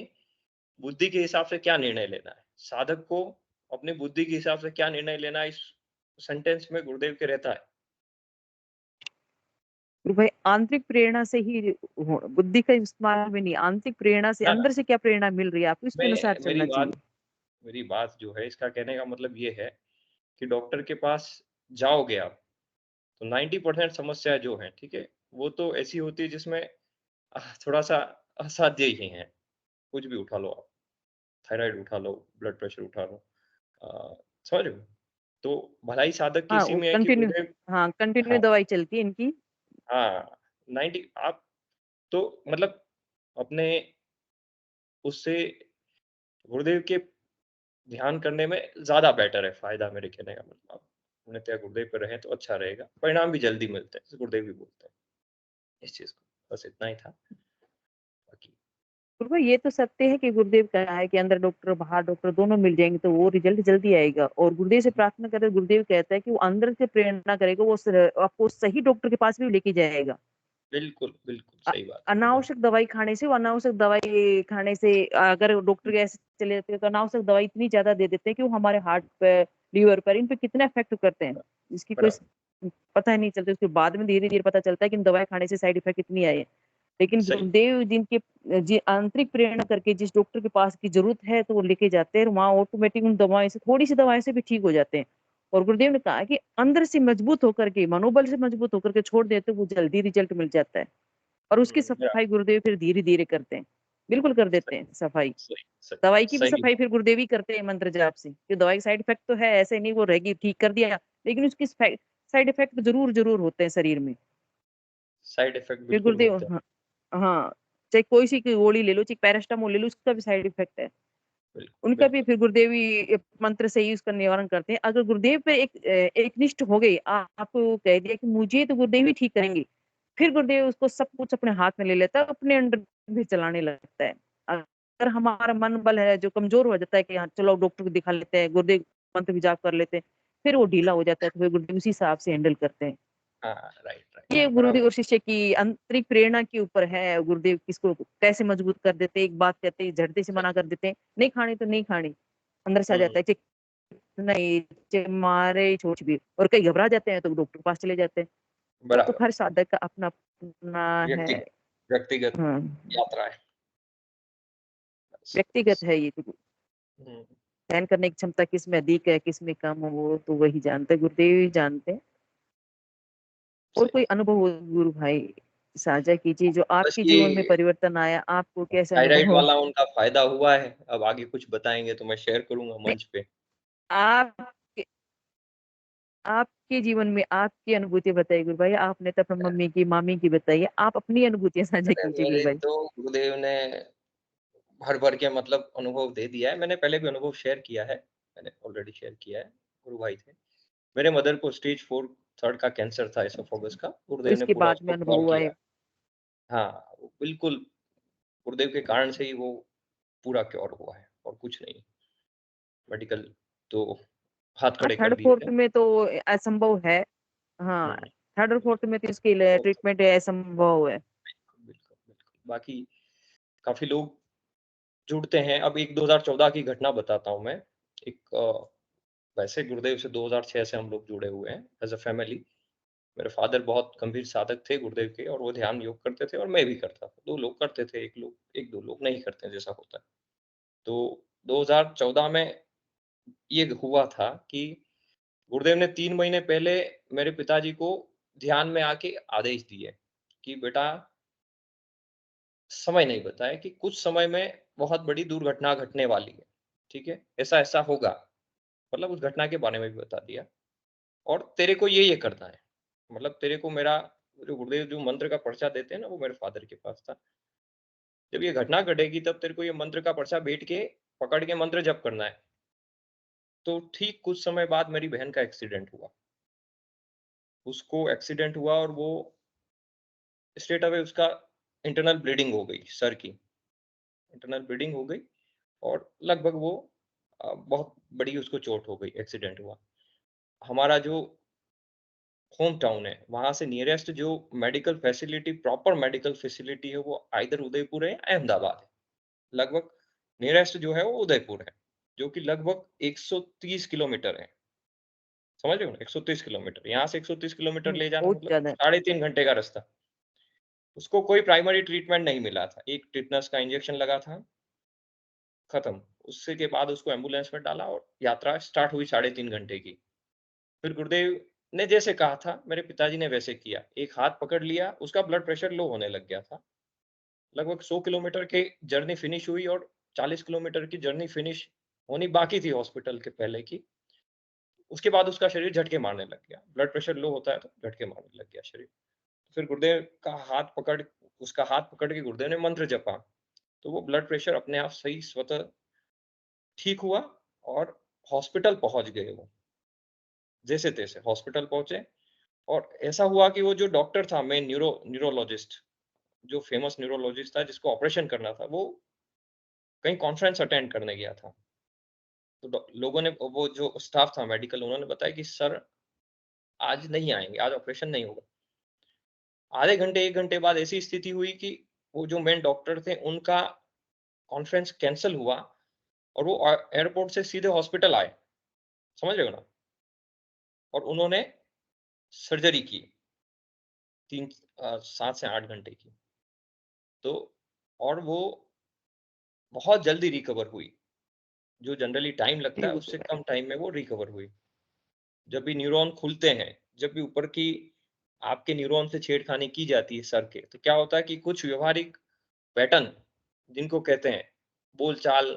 बुद्धि के हिसाब से क्या निर्णय लेना है। साधक को अपनी बुद्धि के हिसाब से क्या निर्णय लेना है, इस सेंटेंस में गुरुदेव के रहता है। गुरु भाई, आंतरिक प्रेरणा से ही बुद्धि का इस्तेमाल में नहीं, आंतरिक प्रेरणा से, हाँ, अंदर से क्या प्रेरणा मिल रही है आपको, इसके मैं अनुसार मेरी चलना बात चाहिए। मेरी बात जो है इसका कहने का मतलब ये है कि डॉक्टर के पास जाओगे आप तो 90% समस्या जो है, ठीक है, वो तो ऐसी होती है जिसमें थोड़ा-सा असाध्य ही है। कुछ भी उठा लो आप, थायराइड उठा लो, ब्लड प्रेशर उठा लो। समझ रहे हो? तो भलाई साधक की हाँ, इसी वो में है कि कंटिन्यू, गुरुदेव। हाँ कंटिन्यू हाँ, दवाई चलती है इनकी। हाँ, 90 आप तो मतलब अपने उससे गुरुदेव के ध्यान करने में ज़्यादा बेटर है, फ़ायदा मेरे कहने का मतलब। पूर्णतः गुरुदेव पे रहें तो अच्छा रहेगा, परिणाम भी जल्दी मिलते हैं, जैसे गुरुदेव भी बोलते हैं इस चीज़ को। बस इतना ही था, बाकी गुरु भाई, ये तो सत्य है कि गुरुदेव कहा है कि अंदर डॉक्टर बाहर डॉक्टर दोनों मिल जाएंगे तो वो रिजल्ट जल्दी आएगा। और गुरुदेव से प्रार्थना करें, गुरुदेव कहता है कि वो अंदर से प्रेरणा करेगा, वो आपको सही डॉक्टर के पास भी लेके जाएगा। बिल्कुल, बिल्कुल अ- सही बात है एकदम। अनावश्यक दवाई खाने से, वो अनावश्यक दवाई खाने से, अगर डॉक्टर के ऐसे चले जाते हैं तो अनावश्यक दवाई इतनी ज्यादा दे देते हैं कि वो हमारे हार्ट पे, लीवर पर, इन पे कितना इफेक्ट करते हैं, इसकी कोई बराबर, पता ही नहीं चलता। उसके बाद में धीरे धीरे पता चलता है कि इन दवाई खाने से साइड इफेक्ट इतनी आए हैं। लेकिन सही, गुरुदेव जिनके आंतरिक प्रेरणा करके जिस डॉक्टर के पास की जरूरत है तो वो लेके जाते हैं, और वहाँ ऑटोमेटिक उन दवाओं से, थोड़ी सी दवाएं से भी ठीक हो जाते हैं। और गुरुदेव ने कहा कि अंदर से मजबूत होकर के, मनोबल से मजबूत होकर के छोड़ देते वो जल्दी रिजल्ट मिल जाता है। और उसकी बराबर, सफाई गुरुदेव फिर धीरे धीरे करते हैं, बिल्कुल कर देते हैं सफाई। सही, सही, दवाई की भी सही सफाई बात। फिर गुरुदेव ही करते हैं मंत्र जाप से, कि दवाई साइड इफेक्ट तो है, ऐसे नहीं वो रहेगी, ठीक कर दिया, लेकिन उसकी साइड इफेक्ट जरूर जरूर होते हैं शरीर में। साइड इफ़ेक्ट फिर बिल्कुल गुरुदेव, होते हैं, हाँ, हाँ, चाहे कोई सी गोली ले लो, चाहे पैरास्टामोल ले लो, उसका भी साइड इफेक्ट है। बिल्कुल, उनका भी बिल्कुल, फिर गुरुदेव ही मंत्र से ही उसका निवारण करते हैं। अगर गुरुदेव पे एक निष्ठ हो गई, आपको कह दिया कि मुझे तो गुरुदेव ही ठीक करेंगे, फिर गुरुदेव उसको सब कुछ अपने हाथ में ले लेता है, अपने अंडर भी चलाने लगता है। अगर हमारा मन बल है जो कमजोर हो जाता है कि हाँ चलो डॉक्टर को दिखा लेते हैं, गुरुदेव मंत्र भी जाप कर लेते हैं, फिर वो ढीला हो जाता है, तो फिर गुरुदेव उसी हिसाब से हैंडल करते हैं। हाँ, राइट, राइट, ये बराबर, गुरुदेव और शिष्य की आंतरिक प्रेरणा के ऊपर है, गुरुदेव किसको कैसे मजबूत कर देते हैं। एक बात कहते हैं झटते से सही, मना कर देते हैं, नहीं खानी तो नहीं खानी, अंदर से आ हुँ, जाता है कि नहीं, मारे छोड़ भी, और कई घबरा जाते हैं तो डॉक्टर के पास चले जाते हैं। वो तो बराबर, हर साधक का अपना अपना है। व्यक्ति व्यक्तिगत हाँ, यात्रा है, बस, व्यक्तिगत है ये तो। हुँ, सहन करने की क्षमता किस में अधिक है किस में कम है, वो तो वही जानते हैं, गुरुदेव ही जानते हैं। और सही। कोई अनुभव हो गुरु भाई, साझा कीजिए जो बस आपके जीवन में ये परिवर्तन आया, आपको कैसा अनुभव थायराइड हो। वाला उनका फ़ायदा हुआ है, अब आगे कुछ बताएँगे तो मैं शेयर करूँगा नहीं, मंच पे। आपके आपके जीवन में आपकी अनुभूति बताइए गुरु भाई, आपने तो अपनी मम्मी की मामी की बताइए, आप अपनी अनुभूतियां साझा अरे कीजिए गुरु मेरे भाई। तो गुरुदेव ने भर-भर के मतलब अनुभव दे दिया है, मैंने पहले भी अनुभव शेयर किया है, मैंने ऑलरेडी शेयर किया है, गुरु भाई थे। मेरे मदर को स्टेज 4 3rd का कैंसर था एसोफेगस का, और गुरुदेव ने इसके पूरा बाद में उसको अनुभव क्योर हुआ किया है। है। हाँ, वो बिल्कुल गुरुदेव के कारण से ही वो पूरा क्योर हुआ है और कुछ नहीं। मेडिकल तो हाथ खड़े कर थर्ड दिए फोर्थ थे। में तो असंभव है। हाँ, थर्ड और फोर्थ में तो इसकी तो ट्रीटमेंट असंभव है। बिल्कुल बिल्कुल, बाकी काफी लोग जुड़ते हैं। अब एक 2014 की घटना बताता हूँ मैं। एक वैसे गुरुदेव से 2006 से हम लोग जुड़े हुए हैं एज अ फैमिली। मेरे फादर बहुत गंभीर साधक थे गुरुदेव के, और वो ध्यान योग करते थे और मैं भी करता था। 2 लोग करते थे, एक दो लोग नहीं करते जैसा होता है। तो 2014 में ये हुआ था कि गुरुदेव ने 3 महीने पहले मेरे पिताजी को ध्यान में आके आदेश दिए कि बेटा, समय नहीं बताया कि कुछ समय में बहुत बड़ी दुर्घटना घटने वाली है, ठीक है? ऐसा-ऐसा होगा। मतलब उस घटना के बारे में भी बता दिया, और तेरे को ये करना है। मतलब तेरे को मेरा जो गुरुदेव जो मंत्र का पर्चा देते हैं ना, वो मेरे फादर के पास था। जब ये घटना घटेगी तब तेरे को ये मंत्र का पर्चा बैठ के पकड़ के मंत्र जप करना है। तो ठीक कुछ समय बाद मेरी बहन का एक्सीडेंट हुआ। उसको एक्सीडेंट हुआ और वो स्ट्रेट अवे उसका इंटरनल ब्लीडिंग हो गई, सर की इंटरनल ब्लीडिंग हो गई, और लगभग वो बहुत बड़ी उसको चोट हो गई, एक्सीडेंट हुआ। हमारा जो होम टाउन है, वहां से नियरेस्ट जो medical facility, proper medical facility है, वो आइदर उदयपुर है या अहमदाबाद है। लगभग नियरेस्ट जो है वो उदयपुर है, जो कि लगभग 130 किलोमीटर है। समझ रहे हो ना, 130 किलोमीटर, यहाँ से 130 किलोमीटर ले जाना बहुत मतलब ज्यादा। 3.5 घंटे का रास्ता। उसको कोई प्राइमरी ट्रीटमेंट नहीं मिला था, एक टिटनस का इंजेक्शन लगा था, खत्म। उससे के बाद उसको एम्बुलेंस में डाला और यात्रा स्टार्ट हुई 3.5 घंटे की। फिर गुरुदेव ने जैसे कहा था, मेरे पिताजी ने वैसे किया। एक हाथ पकड़ लिया, उसका ब्लड प्रेशर लो होने लग गया था। लगभग 100 किलोमीटर की जर्नी फिनिश हुई और 40 किलोमीटर की जर्नी फिनिश होनी बाकी थी हॉस्पिटल के पहले की। उसके बाद उसका शरीर झटके मारने लग गया। ब्लड प्रेशर लो होता है तो झटके मारने लग गया शरीर। फिर गुरुदेव का हाथ पकड़ उसका हाथ पकड़ के गुरुदेव ने मंत्र जपा, तो वो ब्लड प्रेशर अपने आप सही स्वतः ठीक हुआ, और हॉस्पिटल पहुंच गए वो, जैसे तैसे हॉस्पिटल पहुंचे। और ऐसा हुआ कि वो जो डॉक्टर था, मेन न्यूरोलॉजिस्ट, जो फेमस न्यूरोलॉजिस्ट था जिसको ऑपरेशन करना था, वो कहीं कॉन्फ्रेंस अटेंड करने गया था। तो लोगों ने, वो जो स्टाफ था मेडिकल, उन्होंने बताया कि सर आज नहीं आएंगे, आज ऑपरेशन नहीं होगा। आधे घंटे 1 घंटे बाद ऐसी स्थिति हुई कि वो जो मेन डॉक्टर थे, उनका कॉन्फ्रेंस कैंसिल हुआ और वो एयरपोर्ट से सीधे हॉस्पिटल आए। समझ रहे हो ना? और उन्होंने सर्जरी की 7 से 8 घंटे की। तो और वो बहुत जल्दी रिकवर हुई। जो जनरली टाइम लगता है उससे कम टाइम में वो रिकवर हुई। जब भी न्यूरॉन खुलते हैं, जब भी ऊपर की आपके न्यूरॉन से छेड़खानी की जाती है सर के, तो क्या होता है कि कुछ व्यवहारिक पैटर्न, जिनको कहते हैं बोलचाल,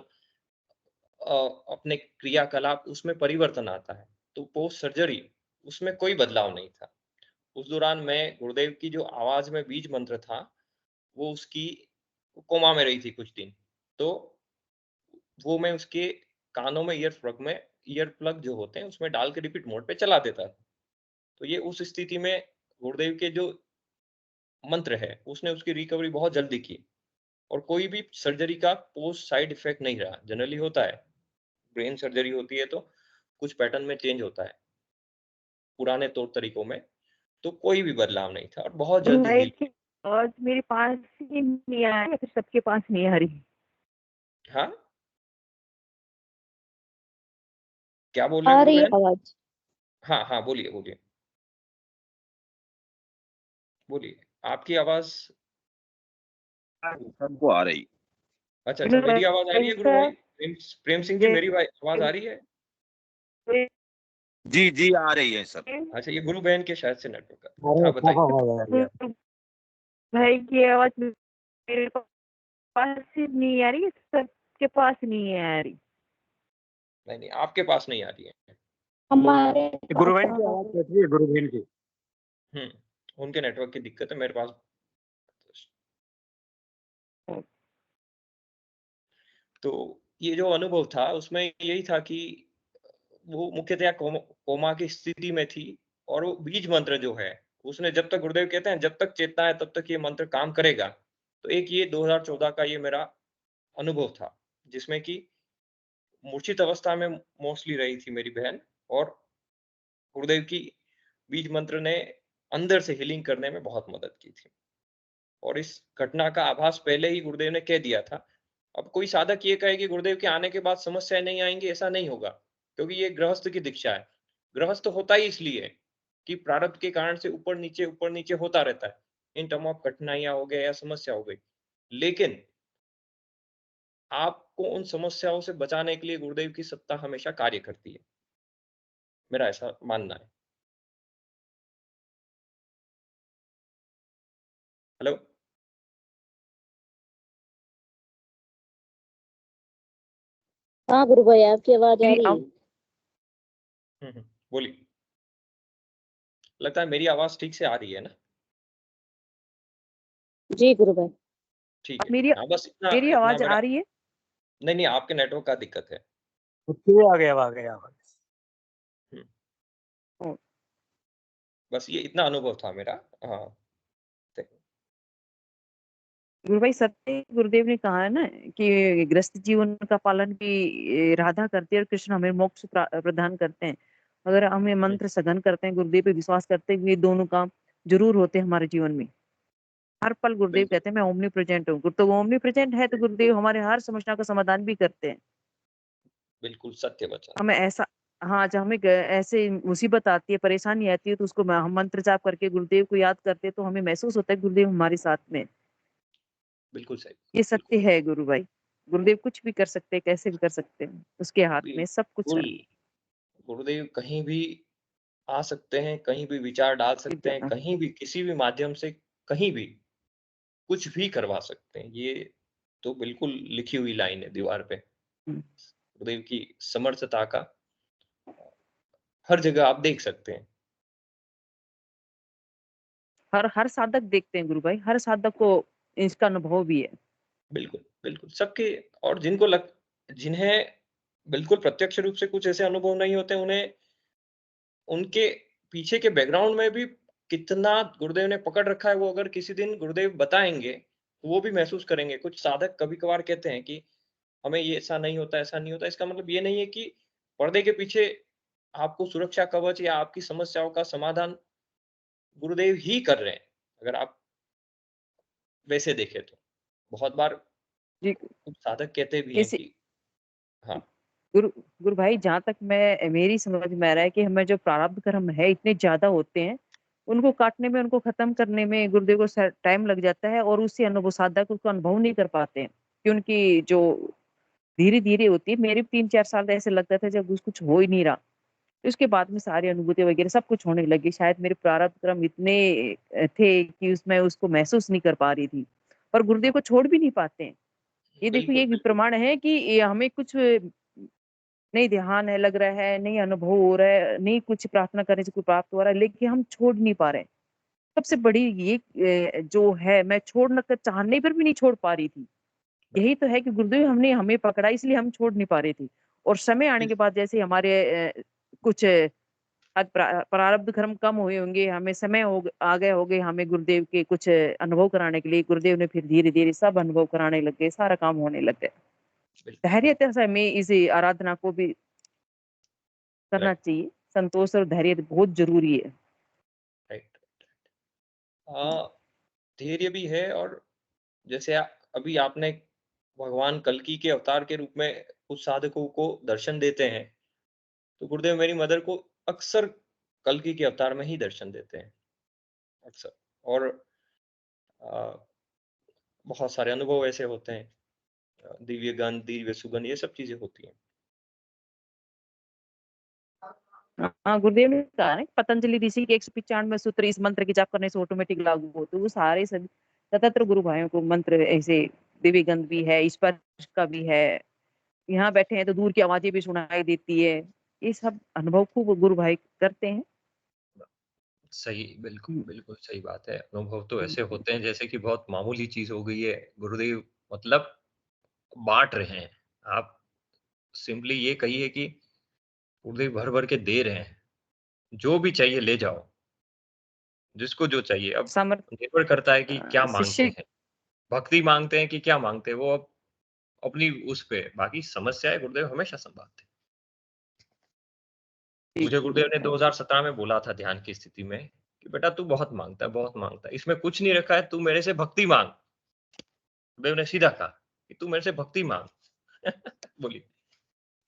अपने क्रियाकलाप, उसमें परिवर्तन आता है। तो पोस्ट सर्जरी उसमें कोई बदलाव नहीं था। उस दौरान मैं गुरुदेव की जो आवाज में बीज मंत्र था, वो उसकी कोमा में रही थी कुछ दिन। तो वो मैं उसके कानों में ईयर प्लग जो होते हैं उसमें डाल के रिपीट मोड पे चला देता था। तो ये उस स्थिति में गुरुदेव के जो मंत्र है, उसने उसकी रिकवरी बहुत जल्दी की, और कोई भी सर्जरी का पोस्ट साइड इफेक्ट नहीं रहा। जनरली होता है, ब्रेन सर्जरी होती है तो कुछ पैटर्न में चेंज होता है पुराने तौर तरीकों में, तो कोई भी बदलाव नहीं था और बहुत जल्दी भाई हील। की आवाज मेरे पास ही नहीं आ रही, फिर सबके पास नहीं आ रही। हाँ, क्या बोल रहे आ हैं गुरु रही है बहन? आवाज। हाँ हाँ, बोलिए बोलिए बोलिए, आपकी आवाज। सबको आ रही। अच्छा अच्छा, मेरी आवाज आ रही है गुरु भाई? प्रेम सिंह जी, मेरी आवाज आ रही है? जी जी आ रही है सब। अच्छा, ये गुरु बहन के शायद से नेटवर्क का, अरे आप बताइए। भाई की आवाज मेरे पास ही नहीं आ रही, सबके पास नहीं आ रही। नहीं नहीं, आपके पास नहीं आ रही है। हमारे गुरु पास बहन की आवाज कैसी है? गुरु बहन की उनके नेटवर्क की दिक्कत है, मेरे पास। तो ये जो अनुभव था उसमें यही था कि वो मुख्यतया कोमा की स्थिति में थी, और वो बीज मंत्र जो है, उसने, जब तक गुरुदेव कहते हैं जब तक चेतना है तब तक ये मंत्र काम करेगा। तो एक ये 2014 का ये मेरा अनुभव था, जिसमें कि मूर्छित अवस्था में मोस्टली रही थी मेरी बहन, और गुरुदेव की बीज मंत्र ने अंदर से हीलिंग करने में बहुत मदद की थी। और इस घटना का आभास पहले ही गुरुदेव ने कह दिया था। अब कोई साधक ये कहे कि गुरुदेव के आने के बाद समस्याएं नहीं आएंगी, ऐसा नहीं होगा, क्योंकि ये गृहस्थ की दीक्षा है। गृहस्थ होता ही इसलिए कि प्रारब्ध के कारण से ऊपर नीचे होता रहता है, इन टर्म ऑफ कठिनाइयां हो गए या समस्या हो गई। लेकिन आपको उन समस्याओं से बचाने के लिए गुरुदेव की सत्ता हमेशा कार्य करती है, मेरा ऐसा मानना है। हेलो, हाँ गुरु भाई, आपकी आवाज आ मेरी रही है। बोलिए। लगता है मेरी आवाज ठीक से आ रही है ना? जी गुरु भाई। ठीक है। मेरी हाँ, बस इतना मेरी इतना आवाज मेरा, आ रही है? नहीं आपके नेटवर्क का दिक्कत है। आ गया हम्म, बस ये इतना अनुभव था मेरा। हाँ, गुरु भाई, सत्य गुरुदेव ने कहा है ना कि गृहस्थ जीवन का पालन भी राधा करती है और कृष्ण हमें मोक्ष प्रदान करते हैं। अगर हमें मंत्र सघन करते हैं, गुरुदेव पे विश्वास करते हुए, दोनों काम जरूर होते हैं हमारे जीवन में। हर पल गुरुदेव बिल्कुल कहते हैं मैं ओमनी प्रेजेंट हूँ। तो वो ओमनी प्रेजेंट है तो गुरुदेव हमारे हर समस्या का समाधान भी करते हैं। बिल्कुल सत्य वचन। हमें ऐसा, हाँ, जब हमें ऐसे मुसीबत आती है, परेशानी आती है, तो उसको हम मंत्र जाप करके गुरुदेव को याद करते हैं, तो हमें महसूस होता है गुरुदेव हमारे साथ में। बिल्कुल सही। ये सत्य है गुरु भाई। गुरुदेव कुछ भी कर सकते हैं, कैसे भी कर सकते हैं, उसके हाथ में सब कुछ है। बिल्कुल, गुरुदेव कहीं भी आ सकते हैं, कहीं भी विचार डाल सकते हैं, कहीं भी किसी भी माध्यम से कहीं भी कुछ भी करवा सकते हैं। ये तो बिल्कुल लिखी हुई लाइन है दीवार पे। गुरुदेव की समर्थता का हर जगह आप देख सकते हैं। हर साधक देखते हैं गुरु भाई, हर साधक को इसका अनुभव भी है। बिल्कुल बिल्कुल सबके, और जिन्हें बिल्कुल प्रत्यक्ष रूप से कुछ ऐसे अनुभव नहीं होते, उन्हें उनके पीछे के बैकग्राउंड में भी कितना गुरुदेव ने पकड़ रखा है, वो अगर किसी दिन गुरुदेव बताएंगे तो वो भी महसूस करेंगे। कुछ साधक कभी कभार कहते हैं कि हमें ये ऐसा नहीं होता, ऐसा नहीं होता। इसका मतलब ये नहीं है कि पर्दे के पीछे आपको सुरक्षा कवच या आपकी समस्याओं का समाधान गुरुदेव ही कर रहे हैं। अगर आप वैसे देखें तो बहुत बार जी, कुछ साधक कहते भी हैं किसी कि हाँ, गुरु गुरु भाई, जहाँ तक मैं मेरी समझ में आ रहा है कि हमें जो प्रारब्ध कर्म है इतने ज्यादा होते हैं, उनको काटने में, उनको खत्म करने में गुरुदेव को टाइम लग जाता है, और उससे अनुभव साधक उसको अनुभव नहीं कर पाते हैं। कि उनकी जो धीरे धीरे होती है, मेरे 3-4 साल ऐसे लगता था जब कुछ हो ही नहीं रहा, उसके बाद में सारी अनुभूति वगैरह सब कुछ होने लगी। शायद मेरे प्रारब्ध कर्म इतने थे कि उसमें उसको महसूस नहीं कर पा रही थी, पर गुरुदेव को छोड़ भी नहीं पाते हैं। ये देखो, बिल्कुल ये बिल्कुल प्रमाण है कि ये हमें कुछ नहीं ध्यान है, लग रहा है, नहीं अनुभव हो रहा है, नहीं कुछ प्रार्थना करने से कुछ प्राप्त हो रहा है, लेकिन हम छोड़ नहीं पा रहे हैं। सबसे बड़ी ये जो है, मैं छोड़ना चाहने पर भी नहीं छोड़ पा रही थी। यही तो है कि गुरुदेव हमने हमें पकड़ा, इसलिए हम छोड़ नहीं पा रहे थे। और समय आने के बाद जैसे हमारे कुछ प्रारब्ध कर्म कम हुए होंगे, हमें समय आ गए होंगे हमें गुरुदेव के कुछ अनुभव कराने के लिए, गुरुदेव ने फिर धीरे धीरे सब अनुभव कराने लग गए, सारा काम होने लग गया। धैर्य से हमें इस आराधना को भी करना राइट चाहिए। संतोष और धैर्य बहुत जरूरी है। राइट। धैर्य भी है, और जैसे अभी आपने भगवान कल्कि के अवतार के रूप में कुछ साधकों को दर्शन देते हैं, तो गुरुदेव मेरी मदर को अक्सर कल्कि के अवतार में ही दर्शन देते हैं, अक्सर। और बहुत सारे अनुभव ऐसे होते हैं, दिव्य गंध, दिव्य सुगंध, ये सब चीजें होती हैं। हाँ, गुरुदेव ने कहा है पतंजलि ऋषि के 195 सूत्र इस मंत्र की जाप करने से ऑटोमेटिक लागू हो। तो वो सारे सभी सतत्र गुरु भाइयों को मंत्र ऐसे दिव्य गंध भी है, स्पर्श का भी है, यहाँ बैठे हैं तो दूर की आवाजें भी सुनाई देती है। ये सब अनुभव खूब गुरु भाई करते हैं। सही, बिल्कुल बिल्कुल सही बात है। अनुभव तो ऐसे होते हैं जैसे कि बहुत मामूली चीज हो गई है, गुरुदेव मतलब बांट रहे हैं। आप सिंपली ये कहिए कि गुरुदेव भर भर के दे रहे हैं, जो भी चाहिए ले जाओ, जिसको जो चाहिए। अब निर्भर करता है कि क्या मांगते शिष्य हैं, भक्ति मांगते हैं कि क्या मांगते हैं, वो अब अपनी उस पे। बाकी समस्याएं गुरुदेव हमेशा संभालते हैं। मुझे गुरुदेव ने 2017 में बोला था ध्यान की स्थिति में कि बेटा तू बहुत मांगता है, इसमें कुछ नहीं रखा है, तू मेरे से भक्ति मांग। गुरुदेव ने सीधा कहा कि तू मेरे से भक्ति मांग। बोली।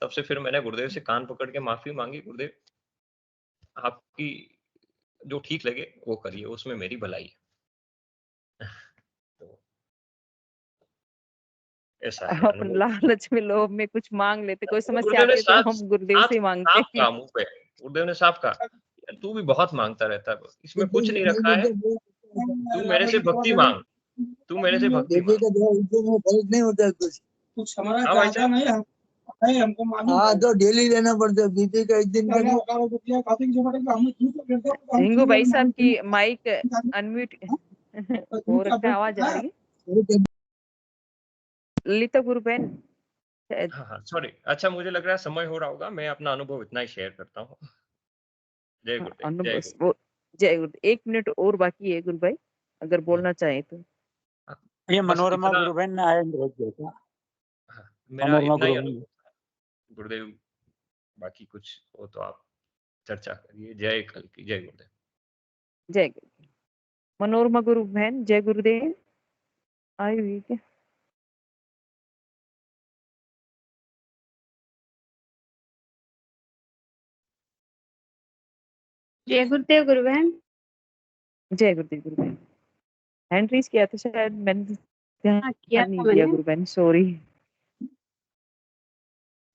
तब से फिर मैंने गुरुदेव से कान पकड़ के माफी मांगी, गुरुदेव आपकी जो ठीक लगे वो करिए, उसमें मेरी भलाई है। तो ऐसा है आप अनुभव। लालच में लोभ में कुछ मांग लेते, कोई समस्या गुरुदेव ने आती है तो साफ हम गुरुदेव साफ से ही मांगते साफ हैं। कहा मुंह पे, गुरुदेव ने साफ कहा तू भी बहुत मांगता रहता है, इसमें कुछ नहीं रखा है, तू मेरे से भक्ति मांग, तू मेरे से भक्ति मांग। नहीं होता कुछ हमारा हाँ भाई चाहता साहब, नहीं है, हमको मालूम है। तो डेली लेना पड़ता है, बीपी का एक दिन हिंगू भाई साहब की माइक अनम्यूट हो रखा है, आवाज आ रही है। ललिता गुरु बहन शायद हाँ सॉरी। अच्छा मुझे लग रहा है समय हो रहा होगा, मैं अपना अनुभव इतना ही शेयर करता हूँ। जय गुरुदेव, जय अनुभव गुरुदेव। वो जय गुरुदेव। 1 मिनट और बाकी है गुरु भाई, अगर बोलना चाहे तो। ये बस मनोरमा इतना, गुरु बहन ने आए अनुरोध किया था। हाँ, मेरा मनोरमा इतना ही गुरु बहन। अनुभव। गुरुदेव बाकी कुछ हो तो आप चर्चा करिए। जय कल की, जय गुरुदेव। जय गुरुदेव। मनोरमा गुरु बहन जय गुरुदेव आई हुई क्या? जय गुरुदेव गुरु बहन। जय गुरुदेव गुरु बहन। हैंड रेज किया था शायद, मैंने ध्यान किया नहीं था दिया मैंने। गुरु बहन, सॉरी।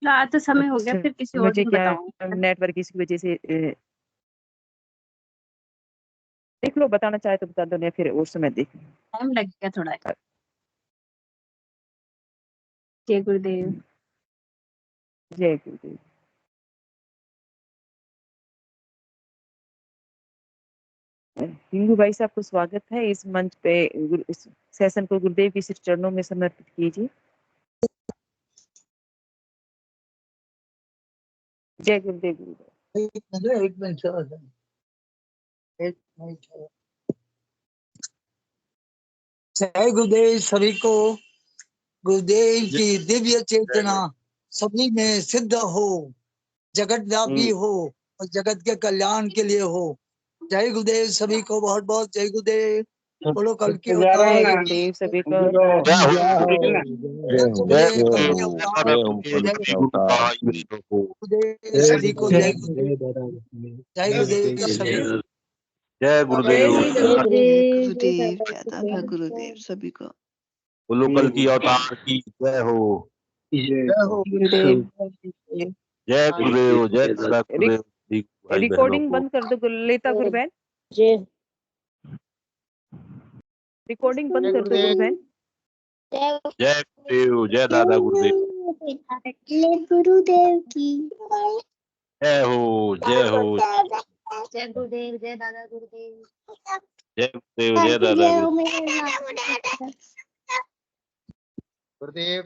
रात तो समय हो गया, अच्छा, फिर किसी और मुझे दिन क्या बताऊंगी। नेटवर्क की वजह से देख लो, बताना चाहे तो बता दो, नहीं फिर और समय देख लो। टाइम लगेगा थोड़ा। जय गुरुदेव। जय गुरुदेव। हिंगू भाई साहब को स्वागत है इस मंच पे। इस सेशन को गुरुदेव के श्री चरणों में समर्पित कीजिए। जय गुरुदेव गुरुदेव। एक मिनट जय गुरुदेव सभी को। गुरुदेव की दिव्य चेतना सभी में सिद्ध हो, जगत व्यापी हो और जगत के कल्याण के लिए हो। जय गुरुदेव सभी को, बहुत बहुत जय गुरुदेव। बोलो कल की जय गुरुदेव सभी को। सभी को जय गुरुदेव। जय गुरुदेव सभी को। जय गुरुदेव। दादा गुरुदेव सभी को। बोलो कल की अवतार की जय हो। गुरुदेव जय गुरुदेव, जय दादा गुरुदेव, भाई बहनों रिकॉर्डिंग को। बंद कर दो ललिता गुरु बहन, जय रिकॉर्डिंग बंद कर दो गुरु बहन। जय गुरुदेव, जय दादा गुरुदेव, गुरुदेव की जय हो, जय हो। जय गुरुदेव, जय दादा गुरुदेव, जय गुरुदेव, जय दादा गुरुदेव। गुरुदेव।